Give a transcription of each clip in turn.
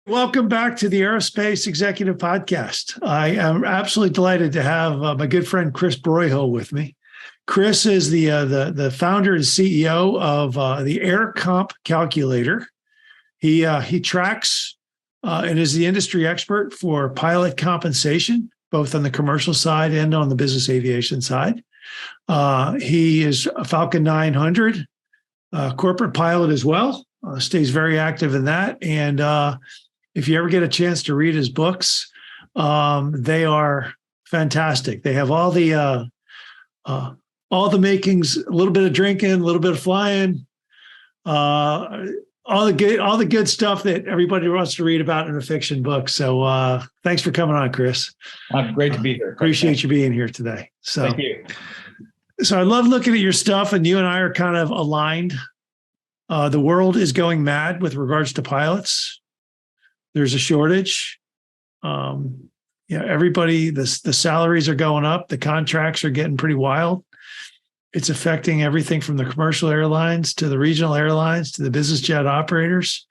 Welcome back to the Aerospace Executive Podcast. I am absolutely delighted to have my good friend Chris Broyhill with me. Chris is the founder and CEO of the AirComp calculator. He tracks and is the industry expert for pilot compensation, both on the commercial side and on the business aviation side. He is a Falcon 900 corporate pilot as well. Stays very active in that, and if you ever get a chance to read his books, they are fantastic. They have all the makings, a little bit of drinking, a little bit of flying, all the good stuff that everybody wants to read about in a fiction book. So thanks for coming on, Chris. Great to be here. Appreciate you being here today. So thank you. So I love looking at your stuff, and you and I are kind of aligned. The world is going mad with regards to pilots. There's a shortage. Everybody, the salaries are going up. The contracts are getting pretty wild. It's affecting everything from the commercial airlines to the regional airlines to the business jet operators.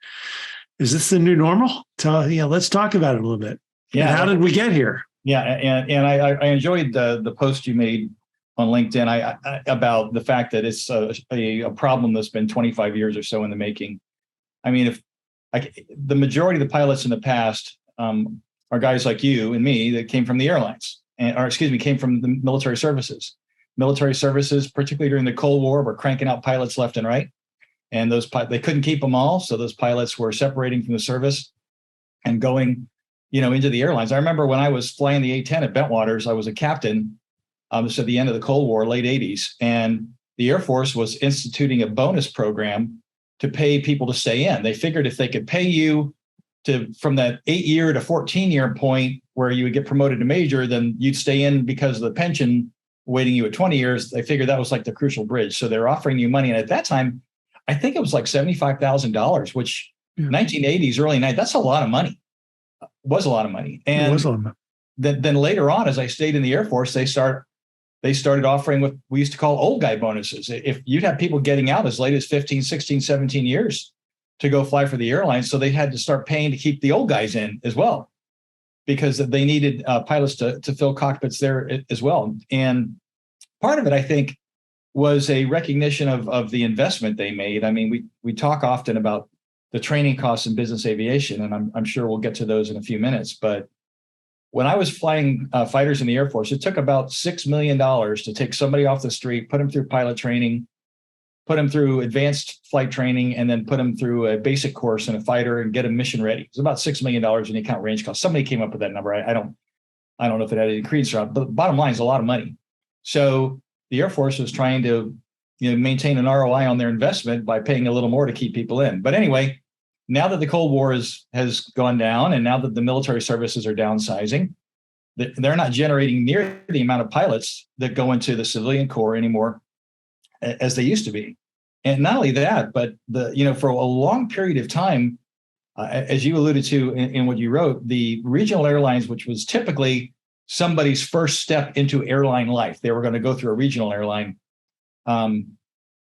Is this the new normal? Let's talk about it a little bit. Yeah. And how did we get here? Yeah. And I enjoyed the post you made on LinkedIn about the fact that it's a problem that's been 25 years or so in the making. I mean, the majority of the pilots in the past are guys like you and me that came from the airlines, came from the military services. Military services, particularly during the Cold War, were cranking out pilots left and right, and they couldn't keep them all, so those pilots were separating from the service and going, into the airlines. I remember when I was flying the A-10 at Bentwaters, I was a captain. This at the end of the Cold War, late 80s, and the Air Force was instituting a bonus program to pay people to stay in. They figured if they could pay you from that 8-year to 14-year point where you would get promoted to major, then you'd stay in because of the pension waiting you at 20 years. They figured that was like the crucial bridge. So they're offering you money. And at that time, I think it was like $75,000, which 1980s, early 90s, that's a lot of money. It was a lot of money. And then later on, as I stayed in the Air Force, they started offering what we used to call old guy bonuses. If you'd have people getting out as late as 15, 16, 17 years to go fly for the airlines. So they had to start paying to keep the old guys in as well, because they needed pilots to fill cockpits there as well. And part of it, I think, was a recognition of the investment they made. I mean, we talk often about the training costs in business aviation, and I'm sure we'll get to those in a few minutes. But when I was flying fighters in the Air Force, it took about $6 million to take somebody off the street, put them through pilot training, put them through advanced flight training, and then put them through a basic course in a fighter and get them mission ready. It was about $6 million in the account range cost. Somebody came up with that number. I don't know if it had any credence or not, but the bottom line is a lot of money. So the Air Force was trying to maintain an ROI on their investment by paying a little more to keep people in. But anyway, now that the Cold War has gone down, and now that the military services are downsizing, they're not generating near the amount of pilots that go into the civilian corps anymore as they used to be. And not only that, but for a long period of time, as you alluded to in what you wrote, the regional airlines, which was typically somebody's first step into airline life, they were going to go through a regional airline.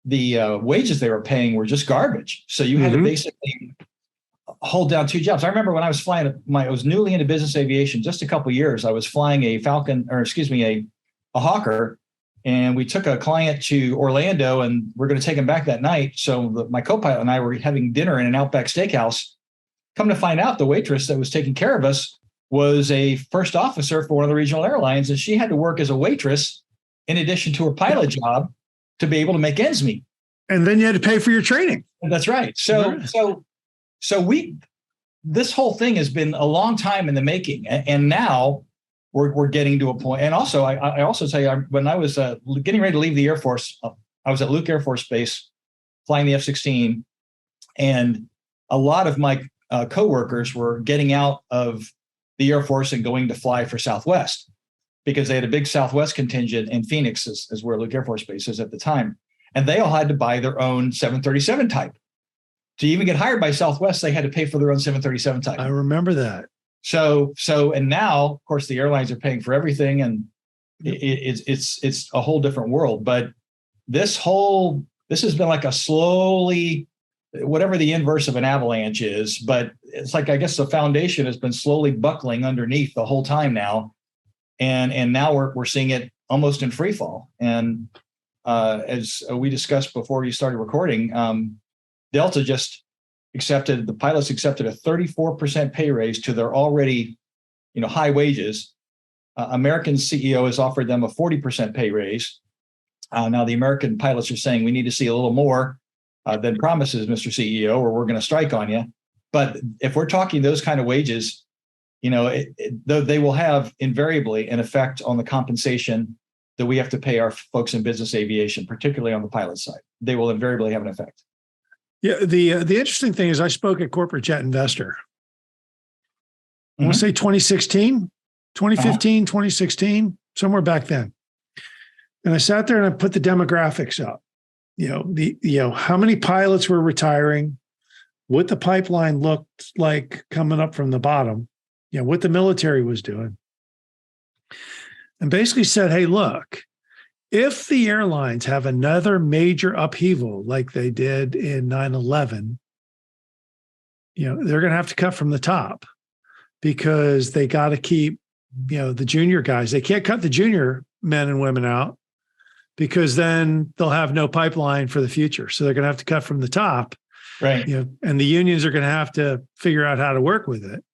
The wages they were paying were just garbage. So you had to basically hold down two jobs. I remember when I was flying, I was newly into business aviation, just a couple of years. I was flying a Hawker, and we took a client to Orlando, and we're going to take him back that night. So my co-pilot and I were having dinner in an Outback Steakhouse. Come to find out, the waitress that was taking care of us was a first officer for one of the regional airlines, and she had to work as a waitress in addition to her pilot job to be able to make ends meet. And then you had to pay for your training. That's right. So this whole thing has been a long time in the making, and now we're getting to a point. And also, I also tell you, when I was getting ready to leave the Air Force, I was at Luke Air Force Base flying the F-16, and a lot of my coworkers were getting out of the Air Force and going to fly for Southwest, because they had a big Southwest contingent in Phoenix, is where Luke Air Force Base is at the time. And they all had to buy their own 737 type. To even get hired by Southwest, they had to pay for their own 737 type. I remember that. And now, of course, the airlines are paying for everything, and it's a whole different world. But this has been like a slowly, whatever the inverse of an avalanche is, but it's like, I guess the foundation has been slowly buckling underneath the whole time now. And now we're seeing it almost in free fall. And as we discussed before you started recording, Delta the pilots accepted a 34% pay raise to their already, high wages. American CEO has offered them a 40% pay raise. Now the American pilots are saying we need to see a little more than promises, Mr. CEO, or we're going to strike on you. But if we're talking those kind of wages, they will have invariably an effect on the compensation that we have to pay our folks in business aviation, particularly on the pilot side. They will invariably have an effect. Yeah. The interesting thing is I spoke at Corporate Jet Investor. I want to say 2016, 2015, 2016, somewhere back then. And I sat there and I put the demographics up. How many pilots were retiring, what the pipeline looked like coming up from the bottom, what the military was doing. And basically said, hey, look, if the airlines have another major upheaval like they did in 9/11, they're going to have to cut from the top because they got to keep, the junior guys. They can't cut the junior men and women out because then they'll have no pipeline for the future. So they're going to have to cut from the top. Right. And the unions are going to have to figure out how to work with it.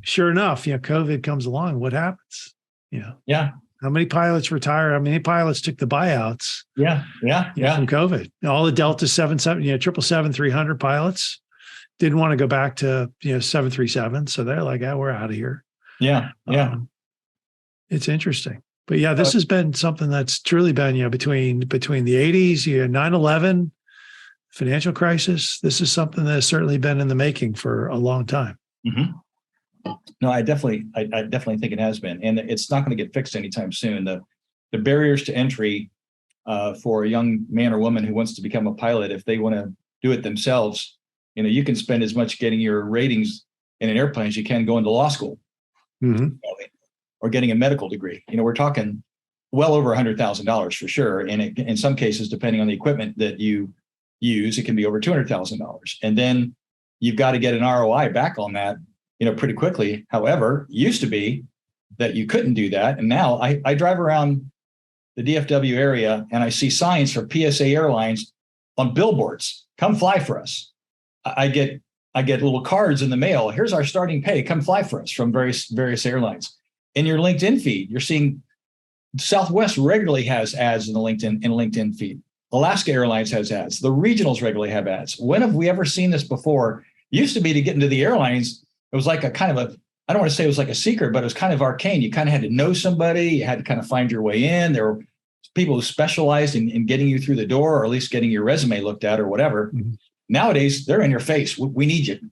Sure enough, COVID comes along. What happens? Yeah. How many pilots retire? How many pilots took the buyouts? Yeah. From COVID. All the Delta 777-300 pilots didn't want to go back to 737. So they're like, we're out of here. Yeah. It's interesting. But this has been something that's truly been, between the 80s, 9/11, financial crisis. This is something that has certainly been in the making for a long time. Mm-hmm. No, I definitely think it has been, and it's not going to get fixed anytime soon. The barriers to entry for a young man or woman who wants to become a pilot, if they want to do it themselves, you can spend as much getting your ratings in an airplane as you can going to law school, or getting a medical degree. We're talking well over $100,000 for sure, and in some cases, depending on the equipment that you use, it can be over $200,000, and then you've got to get an ROI back on that. Pretty quickly. However, used to be that you couldn't do that. And now I drive around the DFW area and I see signs for PSA Airlines on billboards. Come fly for us. I get little cards in the mail. Here's our starting pay. Come fly for us from various airlines. In your LinkedIn feed, you're seeing Southwest regularly has ads in the LinkedIn feed. Alaska Airlines has ads. The regionals regularly have ads. When have we ever seen this before? Used to be to get into the airlines, it was like I don't want to say it was like a secret, but it was kind of arcane. You kind of had to know somebody. You had to kind of find your way in. There were people who specialized in getting you through the door, or at least getting your resume looked at or whatever. Mm-hmm. Nowadays, they're in your face. We need you.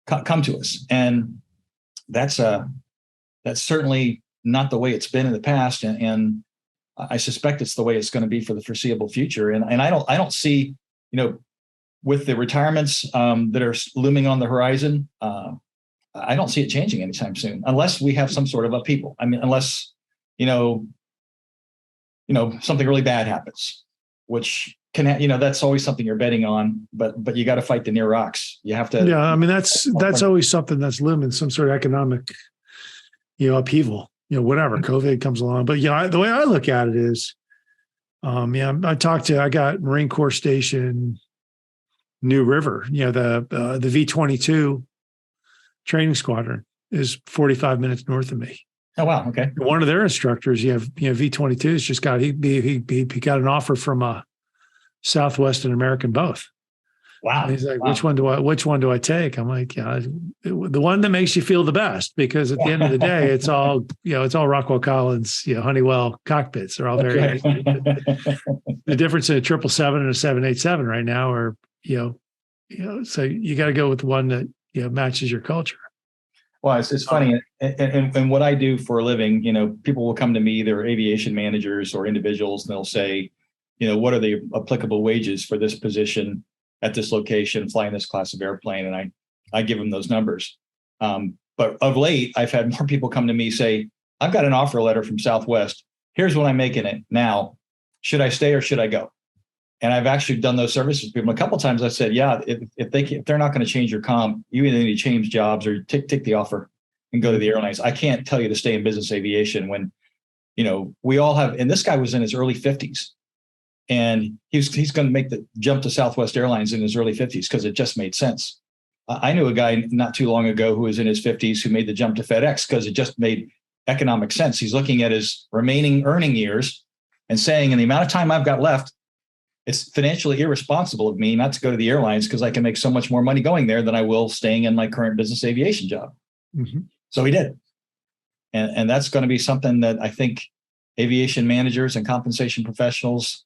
Come to us. And that's certainly not the way it's been in the past. And I suspect it's the way it's going to be for the foreseeable future. And I don't see, with the retirements that are looming on the horizon, I don't see it changing anytime soon, unless we have some sort of upheaval. I mean, unless, something really bad happens, which can, that's always something you're betting on, but you got to fight the near rocks. You have to. Yeah. I mean, that's always something that's looming, some sort of economic, upheaval, whatever, COVID comes along. But, the way I look at it is, I got Marine Corps Station, New River, the V-22 training squadron is 45 minutes north of me. Oh, wow. Okay. One of their instructors, V-22s just got, he got an offer from Southwest and American both. Wow. And he's like, wow. which one do I take? I'm like, the one that makes you feel the best, because at the end of the day, it's all, it's all Rockwell Collins, Honeywell cockpits. They're all very, the difference in a 777 and a 787 right now are, so you got to go with the one that, matches your culture. Well, it's funny. And what I do for a living, people will come to me, they're aviation managers or individuals, and they'll say, what are the applicable wages for this position at this location, flying this class of airplane? And I give them those numbers. But of late, I've had more people come to me say, I've got an offer letter from Southwest. Here's what I'm making it now. Should I stay or should I go? And I've actually done those services for people. A couple of times I said, yeah, if they're not going to change your comp, you either need to change jobs or take the offer and go to the airlines. I can't tell you to stay in business aviation when, we all have, and this guy was in his early 50s. And he's going to make the jump to Southwest Airlines in his early 50s because it just made sense. I knew a guy not too long ago who was in his 50s who made the jump to FedEx because it just made economic sense. He's looking at his remaining earning years and saying, in the amount of time I've got left, it's financially irresponsible of me not to go to the airlines because I can make so much more money going there than I will staying in my current business aviation job. Mm-hmm. So he did. And that's going to be something that I think aviation managers and compensation professionals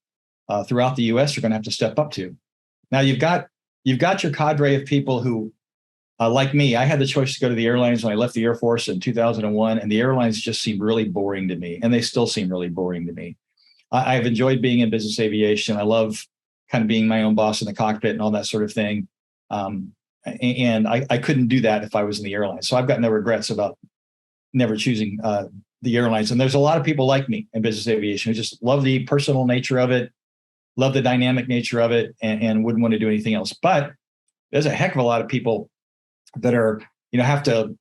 throughout the U.S. are going to have to step up to. Now you've got your cadre of people who, like me, I had the choice to go to the airlines when I left the Air Force in 2001, and the airlines just seemed really boring to me, and they still seem really boring to me. I've enjoyed being in business aviation. I love kind of being my own boss in the cockpit and all that sort of thing. And I couldn't do that if I was in the airlines. So I've got no regrets about never choosing the airlines. And there's a lot of people like me in business aviation who just love the personal nature of it, love the dynamic nature of it, and wouldn't want to do anything else. But there's a heck of a lot of people that are, have to,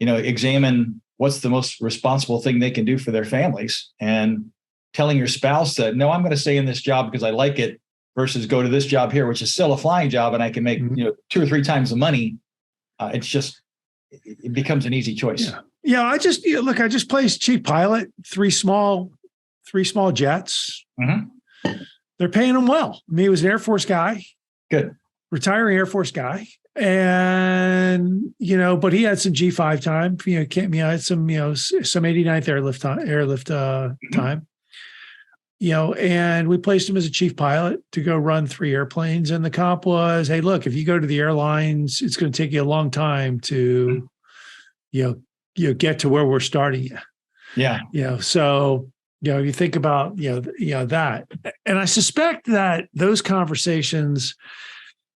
examine what's the most responsible thing they can do for their families. And telling your spouse that, no, I'm going to stay in this job because I like it versus go to this job here, which is still a flying job and I can make, 2 or 3 times the money. It becomes an easy choice. Yeah. I just placed chief pilot, three small jets. Mm-hmm. They're paying him well. I mean, he was an Air Force guy. Good. Retiring Air Force guy. And, but he had some G5 time, had some 89th airlift time. And we placed him as a chief pilot to go run 3 airplanes. And the comp was, hey, look, if you go to the airlines, it's going to take you a long time to, get to where we're starting you. Yeah. So, you think about, that. And I suspect that those conversations,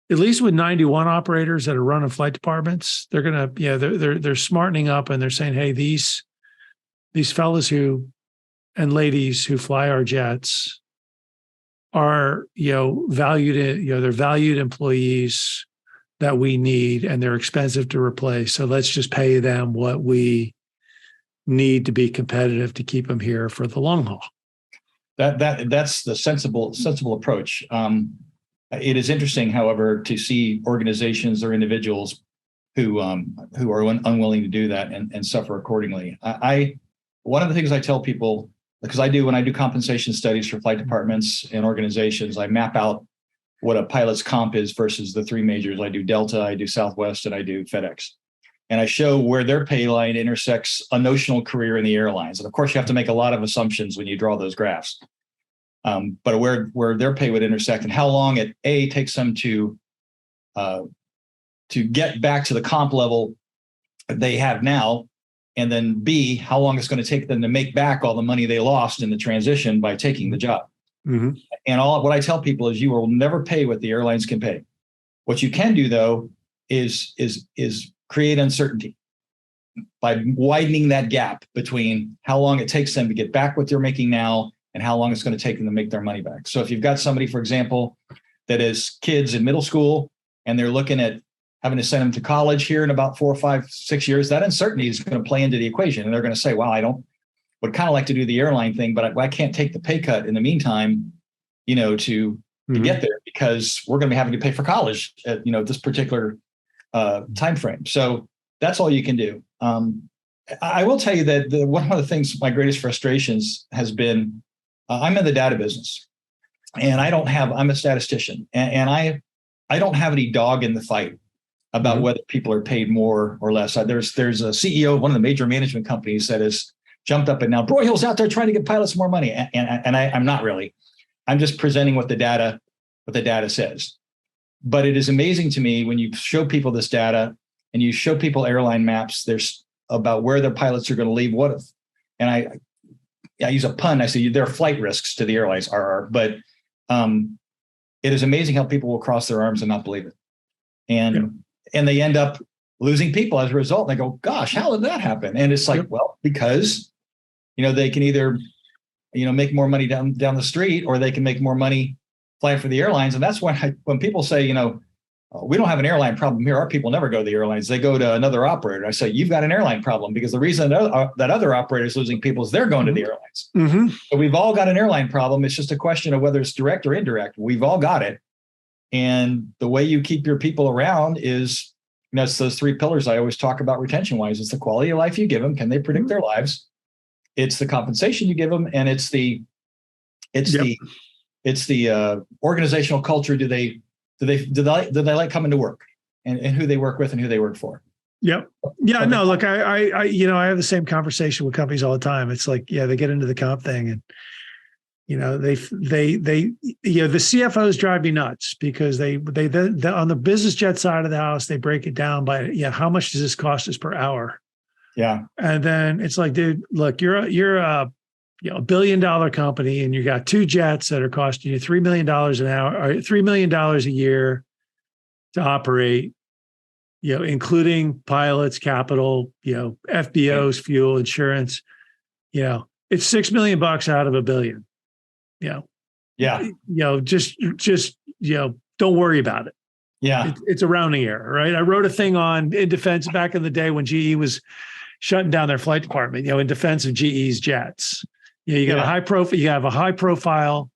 at least with 91 operators that are running flight departments, they're going to, they're smartening up and they're saying, hey, these fellas and ladies who fly our jets are, valued, they're valued employees that we need and they're expensive to replace. So let's just pay them what we need to be competitive to keep them here for the long haul. That's the sensible approach. It is interesting, however, to see organizations or individuals who are unwilling to do that and suffer accordingly. One of the things I tell people, because when I do compensation studies for flight departments and organizations, I map out what a pilot's comp is versus the 3 majors. I do Delta, I do Southwest, and I do FedEx. And I show where their pay line intersects a notional career in the airlines. And of course, you have to make a lot of assumptions when you draw those graphs. But where their pay would intersect and how long it takes them to get back to the comp level they have now, and then B, how long it's going to take them to make back all the money they lost in the transition by taking the job. Mm-hmm. And what I tell people is you will never pay what the airlines can pay. What you can do, though, is create uncertainty by widening that gap between how long it takes them to get back what they're making now and how long it's going to take them to make their money back. So if you've got somebody, for example, that has kids in middle school and they're looking at having to send them to college here in about 4 or 5, 6 years, that uncertainty is going to play into the equation. And they're going to say, well, would kind of like to do the airline thing, but I can't take the pay cut in the meantime, to get there because we're going to be having to pay for college at, this particular time frame. So that's all you can do. I will tell you that one of the things, my greatest frustrations has been, I'm in the data business and I'm a statistician and I don't have any dog in the fight about whether people are paid more or less. There's a CEO of one of the major management companies that has jumped up and now Broyhill's out there trying to get pilots more money. And I'm not really. I'm just presenting what the data says. But it is amazing to me when you show people this data and you show people airline maps, there's about where their pilots are going to leave. And I use a pun. I say there are flight risks to the airlines, but it is amazing how people will cross their arms and not believe it. And they end up losing people as a result. And they go, gosh, how did that happen? And it's like, well, because, they can either, make more money down the street, or they can make more money fly for the airlines. And that's when people say, we don't have an airline problem here. Our people never go to the airlines. They go to another operator. I say, you've got an airline problem, because the reason that other operator is losing people is they're going to the airlines. Mm-hmm. So we've all got an airline problem. It's just a question of whether it's direct or indirect. We've all got it. And the way you keep your people around is, it's those three pillars I always talk about retention wise. It's the quality of life you give them. Can they predict their lives? It's the compensation you give them. And it's the organizational culture. Do they like coming to work, and who they work with and who they work for? Yep. Yeah. No, look, I have the same conversation with companies all the time. It's like, they get into the comp thing, and the CFOs drive me nuts, because they on the business jet side of the house, they break it down by, how much does this cost us per hour? Yeah. And then it's like, dude, look, you're a $1 billion company, and you got two jets that are costing you $3 million an hour, or $3 million a year to operate, including pilots, capital, FBOs, fuel, insurance. It's $6 million out of $1 billion. Just don't worry about it. Yeah. It's a rounding error, right? I wrote a thing in defense back in the day when GE was shutting down their flight department, in defense of GE's jets. You got you have a high profile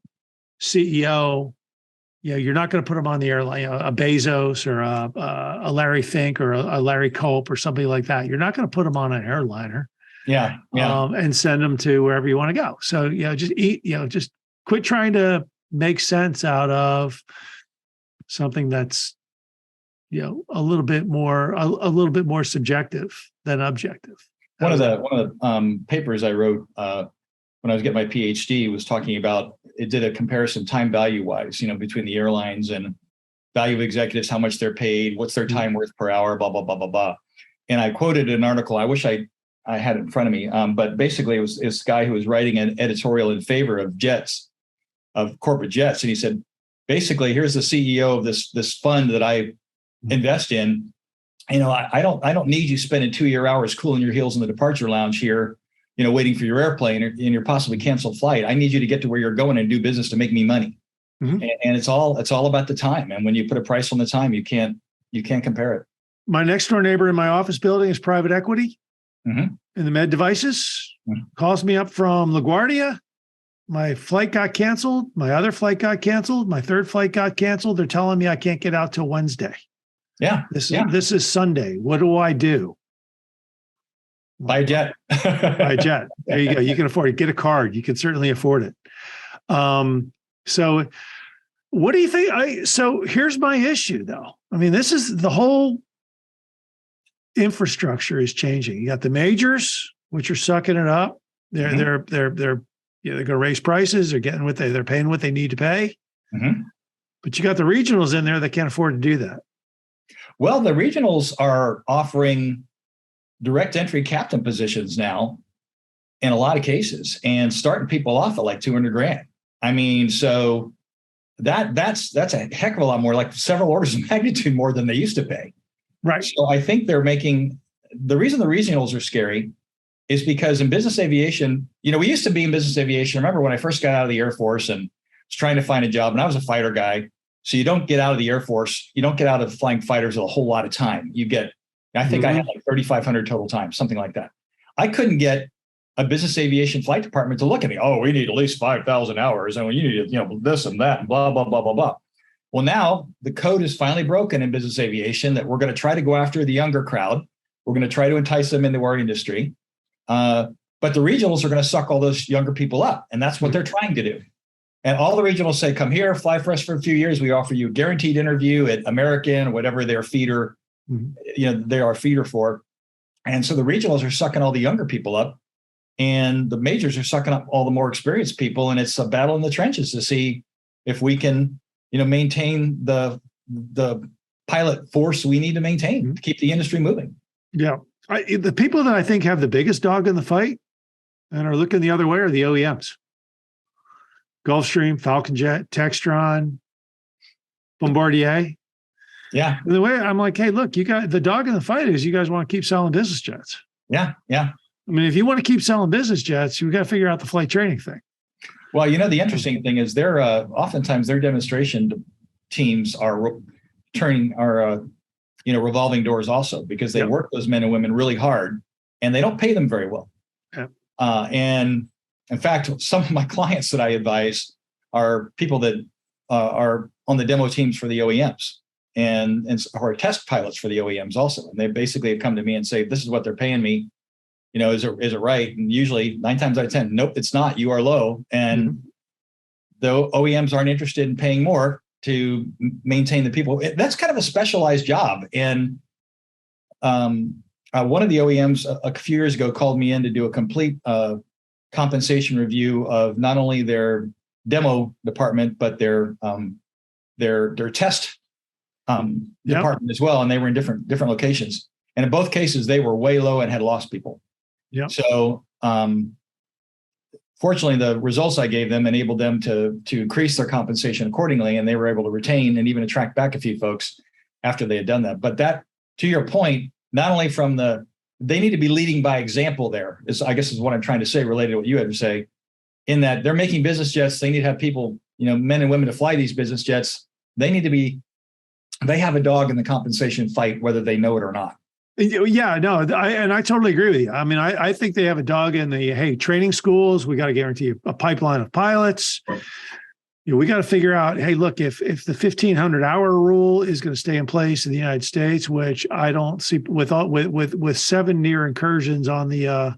CEO. You're not going to put them on the airline, a Bezos or a Larry Fink or a Larry Culp or somebody like that. You're not going to put them on an airliner. Yeah. And send them to wherever you want to go. So, just quit trying to make sense out of something that's, a little bit more subjective than objective. One of the papers I wrote when I was getting my PhD was talking about, it did a comparison time value wise, between the airlines and value of executives, how much they're paid, what's their time worth per hour, blah, blah, blah, blah, blah. And I quoted an article. I wish I had it in front of me. But basically it was this guy who was writing an editorial in favor of jets, of corporate jets. And he said, basically, here's the CEO of this fund that I invest in. I don't need you spending 2 hours cooling your heels in the departure lounge here, waiting for your airplane in your possibly canceled flight. I need you to get to where you're going and do business to make me money. Mm-hmm. And it's all about the time. And when you put a price on the time, you can't compare it. My next door neighbor in my office building is private equity. Mm-hmm. In the med devices, calls me up from LaGuardia. My flight got canceled. My other flight got canceled. My third flight got canceled. They're telling me I can't get out till Wednesday. Yeah. This is Sunday. What do I do? Buy a jet. Buy a jet. There you go. You can afford it. Get a card. You can certainly afford it. So what do you think? So here's my issue though. I mean, this is the whole infrastructure is changing. You got the majors, which are sucking it up. They're going to raise prices. They're getting they're paying what they need to pay. Mm-hmm. But you got the regionals in there that can't afford to do that. Well, the regionals are offering direct entry captain positions now in a lot of cases, and starting people off at like $200,000. I mean, so that's a heck of a lot more, like several orders of magnitude more than they used to pay. Right. So I think they're making, the reason the regionals are scary is because in business aviation, we used to be in business aviation. I remember when I first got out of the Air Force and was trying to find a job, and I was a fighter guy. So you don't get out of the Air Force, you don't get out of flying fighters a whole lot of time. I think I had like 3,500 total time, something like that. I couldn't get a business aviation flight department to look at me. Oh, we need at least 5,000 hours. And you need, this and that, and blah, blah, blah, blah, blah. Well, now the code is finally broken in business aviation that we're going to try to go after the younger crowd. We're going to try to entice them into our industry. But the regionals are going to suck all those younger people up. And that's what they're trying to do. And all the regionals say, come here, fly for us for a few years. We offer you a guaranteed interview at American or whatever their feeder, they are feeder for. And so the regionals are sucking all the younger people up, and the majors are sucking up all the more experienced people. And it's a battle in the trenches to see if we can, maintain the pilot force we need to maintain to keep the industry moving. Yeah. The people that I think have the biggest dog in the fight and are looking the other way are the OEMs. Gulfstream, Falcon Jet, Textron, Bombardier. Yeah. And the way I'm like, hey, look, you got the dog in the fight is you guys want to keep selling business jets. Yeah. Yeah. I mean, if you want to keep selling business jets, we got to figure out the flight training thing. Well, the interesting thing is they're oftentimes their demonstration teams are revolving doors also, because they work those men and women really hard and they don't pay them very well. Yep. And in fact, some of my clients that I advise are people that are on the demo teams for the OEMs and or test pilots for the OEMs also. And they basically have come to me and say, this is what they're paying me. Is it right? And usually 9 times out of 10, nope, it's not. You are low. And the OEMs aren't interested in paying more to maintain the people. That's kind of a specialized job. And one of the OEMs a few years ago called me in to do a complete compensation review of not only their demo department, but their test department as well. And they were in different locations. And in both cases, they were way low and had lost people. Yeah. So fortunately, the results I gave them enabled them to increase their compensation accordingly, and they were able to retain and even attract back a few folks after they had done that. But that, to your point, not only they need to be leading by example there, I guess is what I'm trying to say related to what you had to say, in that they're making business jets. They need to have people, men and women to fly these business jets. They have a dog in the compensation fight, whether they know it or not. Yeah, no, I totally agree with you. I mean, I think they have a dog in the, training schools. We got to guarantee a pipeline of pilots. We got to figure out, hey, look, if the 1,500 hour rule is going to stay in place in the United States, which I don't see with 7 near incursions on the,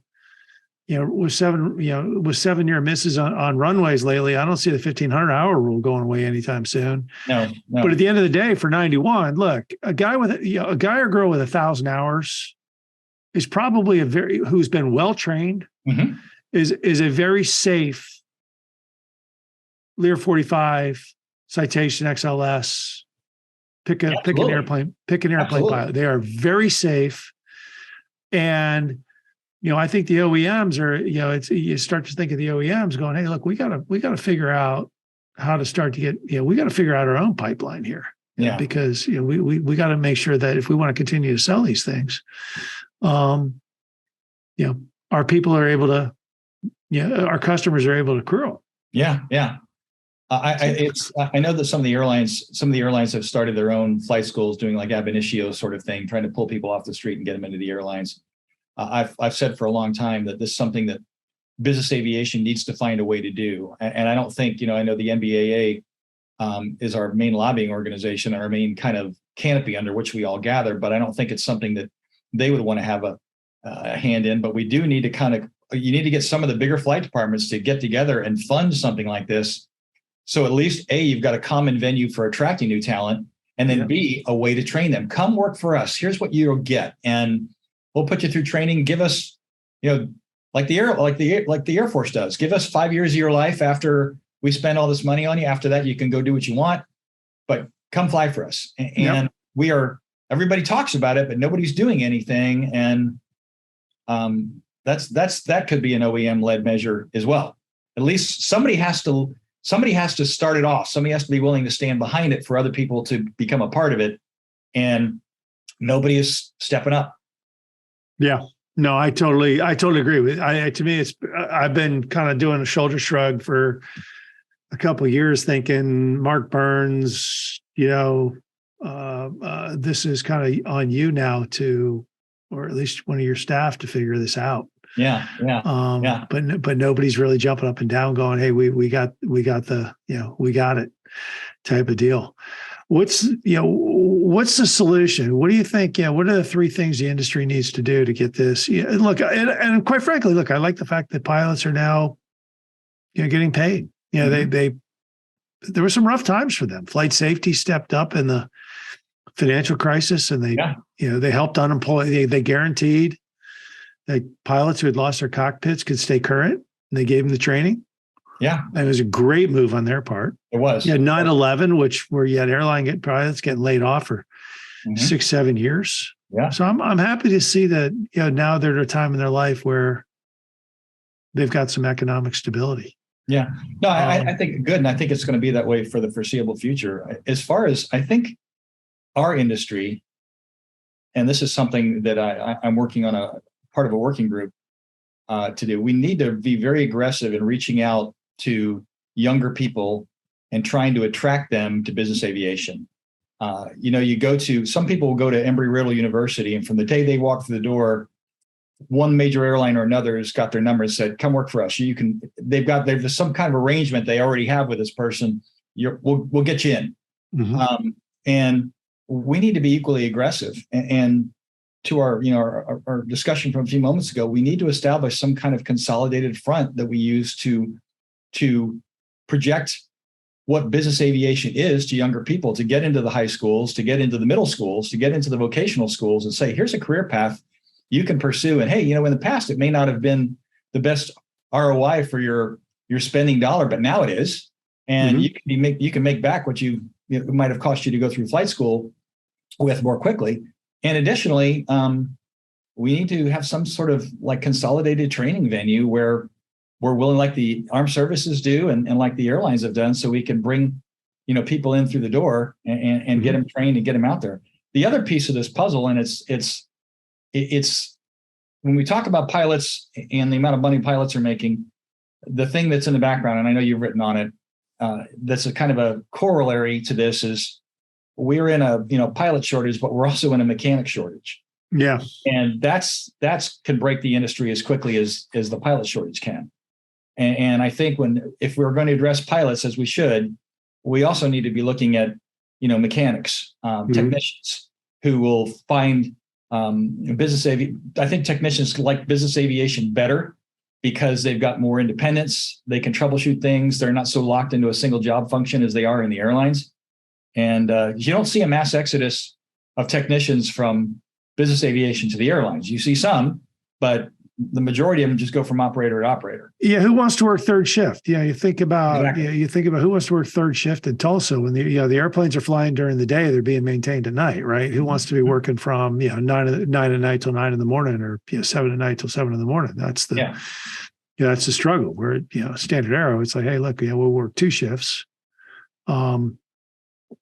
with 7 near misses on runways lately, I don't see the 1,500 hour rule going away anytime soon. No. But at the end of the day, for 91, look, a guy or girl with 1,000 hours is probably who's been well trained, is a very safe Lear 45 Citation XLS. Pick an airplane pilot. They are very safe, and I think the OEMs are, you start to think of the OEMs going, hey, look, we got to figure out how to start to get, we got to figure out our own pipeline here. Yeah. Because, we got to make sure that if we want to continue to sell these things, our people are able to, our customers are able to crew. Yeah. Yeah. I know that some of the airlines have started their own flight schools doing like ab initio sort of thing, trying to pull people off the street and get them into the airlines. I've said for a long time that this is something that business aviation needs to find a way to do. And I don't think, I know the NBAA is our main lobbying organization, our main kind of canopy under which we all gather, but I don't think it's something that they would want to have a hand in. But we do need to you need to get some of the bigger flight departments to get together and fund something like this. So at least A, you've got a common venue for attracting new talent, and then B, a way to train them. Come work for us. Here's what you'll get. And we'll put you through training. Give us, like the Air Force does. Give us 5 years of your life after we spend all this money on you. After that, you can go do what you want, but come fly for us. And everybody talks about it, but nobody's doing anything. And that could be an OEM-led measure as well. At least somebody has to start it off. Somebody has to be willing to stand behind it for other people to become a part of it. And nobody is stepping up. Yeah, no, I totally agree with it. To me, I've been kind of doing a shoulder shrug for a couple of years, thinking Mark Burns, this is kind of on you now or at least one of your staff to figure this out. Yeah. But nobody's really jumping up and down, going, "Hey, we got it," type of deal. What's the solution? What do you think? What are the 3 things the industry needs to do to get this? Look, and quite frankly, I like the fact that pilots are now, getting paid. There were some rough times for them. Flight safety stepped up in the financial crisis, and they helped unemployed. They guaranteed that pilots who had lost their cockpits could stay current, and they gave them the training. Yeah. And it was a great move on their part. It was. 9/11, where you had pilots getting laid off for 6-7 years. Yeah. So I'm happy to see that, now they're at a time in their life where they've got some economic stability. Yeah. No, I think good. And I think it's going to be that way for the foreseeable future. As far as I think our industry, and this is something that I'm working on, a part of a working group to do, we need to be very aggressive in reaching out to younger people and trying to attract them to business aviation. Some people will go to Embry-Riddle University, and from the day they walk through the door, one major airline or another has got their number and said, "Come work for us." There's some kind of arrangement they already have with this person. We'll get you in. Mm-hmm. And we need to be equally aggressive. And to our discussion from a few moments ago, we need to establish some kind of consolidated front that we use to project what business aviation is to younger people, to get into the high schools, to get into the middle schools, to get into the vocational schools, and say, here's a career path you can pursue. And hey, in the past, it may not have been the best ROI for your spending dollar, but now it is. And mm-hmm. you can make back what it might have cost you to go through flight school with more quickly. And additionally, we need to have some sort of like consolidated training venue where we're willing, like the armed services do and like the airlines have done, so we can bring people in through the door and mm-hmm. get them trained and get them out there. The other piece of this puzzle, and it's when we talk about pilots and the amount of money pilots are making, the thing that's in the background, and I know you've written on it, that's a kind of a corollary to this, is we're in a pilot shortage, but we're also in a mechanic shortage. Yeah, and that's can break the industry as quickly as the pilot shortage can. And I think if we're going to address pilots as we should, we also need to be looking at mechanics, mm-hmm. technicians who will find business aviation. I think technicians like business aviation better because they've got more independence. They can troubleshoot things. They're not so locked into a single job function as they are in the airlines. And you don't see a mass exodus of technicians from business aviation to the airlines. You see some, but the majority of them just go from operator to operator. Yeah, who wants to work third shift? Yeah, you think about exactly. You think about who wants to work third shift in Tulsa when the airplanes are flying during the day, they're being maintained at night, right? Who wants to be working from 9 at night till 9 in the morning, or 7 at night till 7 in the morning? That's the that's the struggle. Where Standard Aero, it's like, hey, look, we'll work 2 shifts. And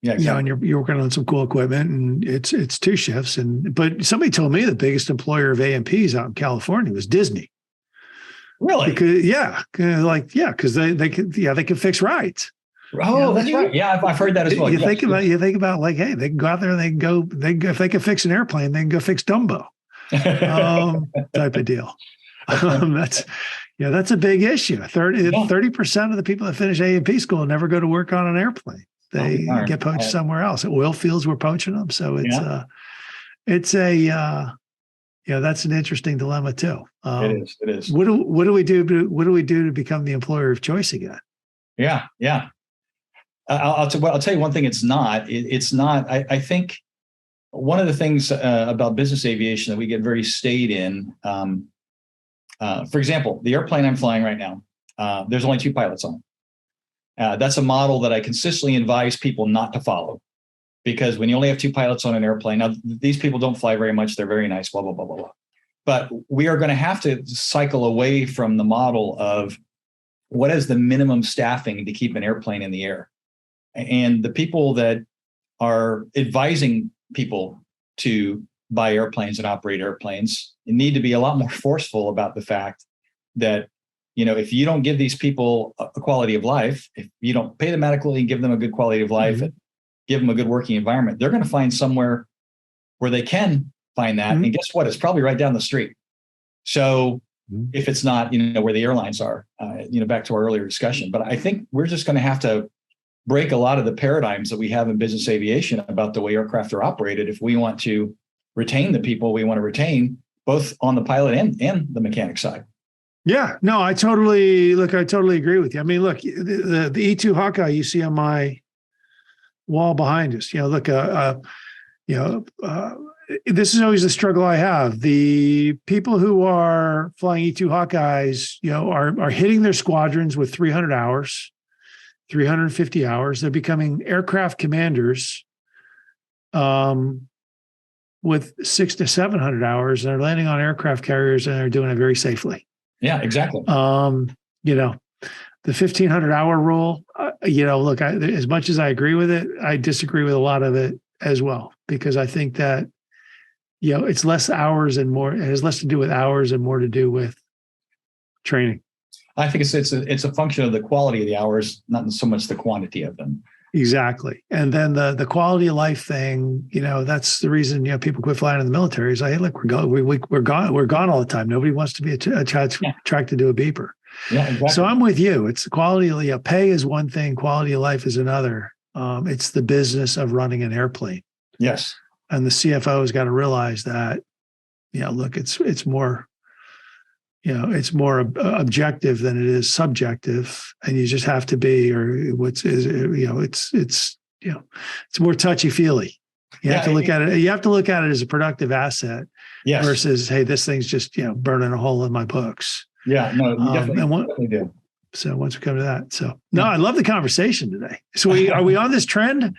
you're working on some cool equipment, and it's 2 shifts. But somebody told me the biggest employer of AMPs out in California was Disney. Really? Because they can fix rides. Oh, that's right. Yeah, I've heard that as well. You think about like, hey, they can go out there and they can go if they can fix an airplane, they can go fix Dumbo, type of deal. That's a big issue. 30% of the people that finish A&P school never go to work on an airplane. They get poached somewhere else. At oil fields, we're poaching them. So that's an interesting dilemma too. It is. What do we do? What do we do to become the employer of choice again? Yeah. I'll tell you one thing. It's not. It's not. I think one of the things about business aviation that we get very staid in. For example, the airplane I'm flying right now, there's only 2 pilots on it. That's a model that I consistently advise people not to follow, because when you only have 2 pilots on an airplane, now these people don't fly very much. They're very nice, blah, blah, blah, blah, blah. But we are going to have to cycle away from the model of what is the minimum staffing to keep an airplane in the air. And the people that are advising people to buy airplanes and operate airplanes need to be a lot more forceful about the fact that if you don't give these people a quality of life, if you don't pay them adequately and give them a good quality of life, mm-hmm. and give them a good working environment, they're going to find somewhere where they can find that. Mm-hmm. And guess what? It's probably right down the street. So mm-hmm. if it's not, where the airlines are, back to our earlier discussion. But I think we're just going to have to break a lot of the paradigms that we have in business aviation about the way aircraft are operated if we want to retain the people we want to retain, both on the pilot and the mechanic side. Yeah, no, I totally agree with you. I mean, look, the E2 Hawkeye you see on my wall behind us, this is always the struggle I have. The people who are flying E2 Hawkeyes, are hitting their squadrons with 300 hours, 350 hours. They're becoming aircraft commanders with 600 to 700 hours, and they're landing on aircraft carriers, and they're doing it very safely. Yeah, exactly. The 1,500 hour rule, look, as much as I agree with it, I disagree with a lot of it as well, because I think that, it's less hours and more, it has less to do with hours and more to do with training. I think it's a function of the quality of the hours, not so much the quantity of them. Exactly. And then the quality of life thing, that's the reason, people quit flying in the military is like, hey, look, we're gone all the time. Nobody wants to be attracted to a beeper. Yeah, exactly. So I'm with you. It's quality of pay is one thing, quality of life is another. It's the business of running an airplane. Yes. And the CFO has got to realize that, look, it's more, it's more objective than it is subjective, and you just have to be, or it's more touchy feely. You have to look at it. You have to look at it as a productive asset versus, hey, this thing's just burning a hole in my books. Yeah, no, you definitely do. So once we come to that, I love the conversation today. So are we on this trend?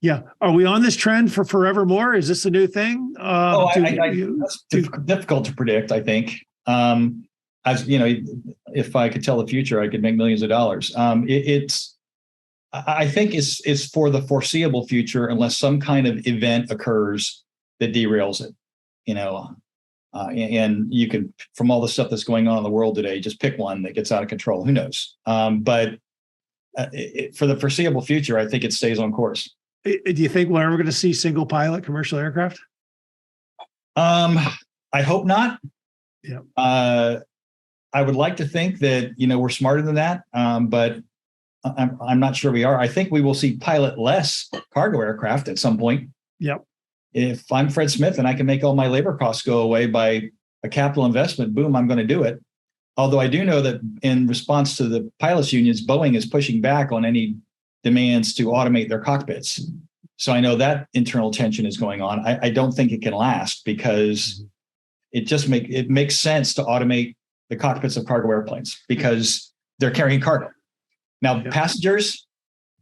Yeah. Are we on this trend for forevermore? Is this a new thing? That's difficult to predict, I think. As you know, if I could tell the future, I could make millions of dollars. I think it's for the foreseeable future, unless some kind of event occurs that derails it, and you can, from all the stuff that's going on in the world today, just pick one that gets out of control. Who knows? But for the foreseeable future, I think it stays on course. Do you think we're ever going to see single pilot commercial aircraft? I hope not. Yeah. I would like to think that, we're smarter than that. But I'm not sure we are. I think we will see pilot-less cargo aircraft at some point. Yep. If I'm Fred Smith and I can make all my labor costs go away by a capital investment, boom, I'm going to do it. Although I do know that in response to the pilots unions, Boeing is pushing back on any demands to automate their cockpits. So I know that internal tension is going on. I don't think it can last because it makes sense to automate the cockpits of cargo airplanes because they're carrying cargo. Now, passengers,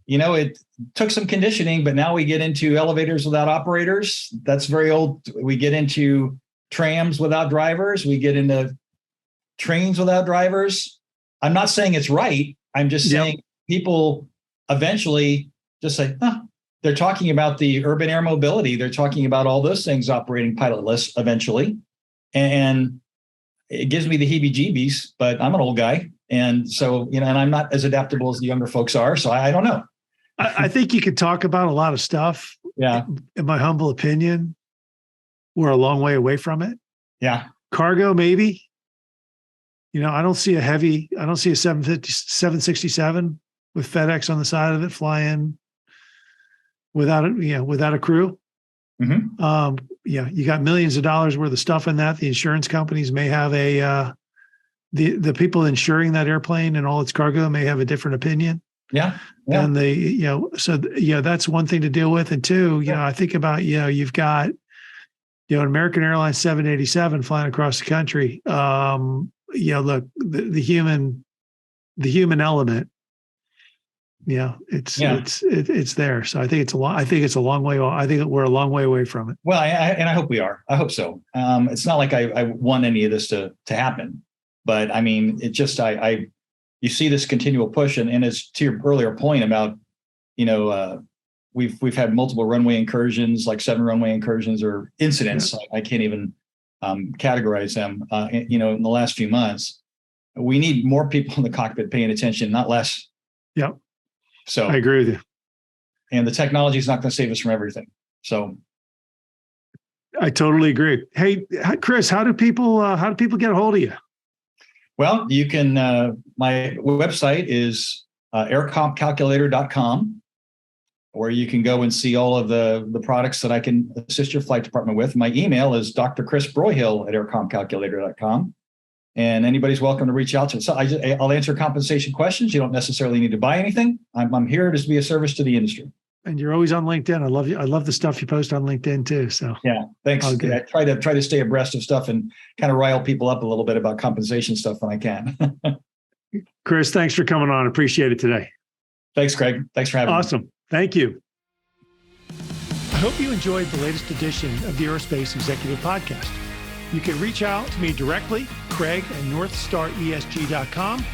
it took some conditioning, but now we get into elevators without operators. That's very old. We get into trams without drivers. We get into trains without drivers. I'm not saying it's right. I'm just saying people eventually just say, they're talking about the urban air mobility. They're talking about all those things operating pilotless eventually. And it gives me the heebie-jeebies, but I'm an old guy. And so, and I'm not as adaptable as the younger folks are. So I don't know. I think you could talk about a lot of stuff. Yeah. In my humble opinion, we're a long way away from it. Yeah. Cargo, maybe. I don't see a 767 with FedEx on the side of it flying without a crew. Mm-hmm. You got millions of dollars worth of stuff in that. The insurance companies may have the people insuring that airplane and all its cargo may have a different opinion. Yeah. And that's one thing to deal with. And two, I think about, you've got, an American Airlines 787 flying across the country. Look, the human element, it's there. So I think it's a long way. I think we're a long way away from it. Well, I hope we are. I hope so. It's not like I want any of this to happen, but I mean, it just, you see this continual push, and as to your earlier point about, we've had multiple runway incursions, like 7 runway incursions or incidents. Yeah. I can't even categorize them. In the last few months, we need more people in the cockpit paying attention, not less. Yep. So I agree with you. And the technology is not going to save us from everything. So I totally agree. Hey, Chris, how do people get a hold of you? Well, you can, my website is aircompcalculator.com, where you can go and see all of the products that I can assist your flight department with. My email is drchrisbroyhill@aircompcalculator.com. And anybody's welcome to reach out to us. So I'll answer compensation questions. You don't necessarily need to buy anything. I'm here to be a service to the industry. And you're always on LinkedIn. I love you. I love the stuff you post on LinkedIn too. So yeah, thanks. Okay. I try to stay abreast of stuff and kind of rile people up a little bit about compensation stuff when I can. Chris, thanks for coming on. Appreciate it today. Thanks, Craig. Thanks for having me. Awesome. Thank you. I hope you enjoyed the latest edition of the Aerospace Executive Podcast. You can reach out to me directly, Craig at NorthstarESG.com,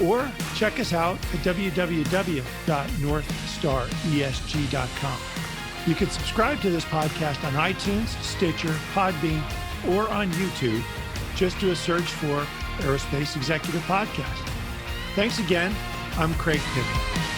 or check us out at www.northstaresg.com. You can subscribe to this podcast on iTunes, Stitcher, Podbean, or on YouTube. Just do a search for Aerospace Executive Podcast. Thanks again. I'm Craig Piven.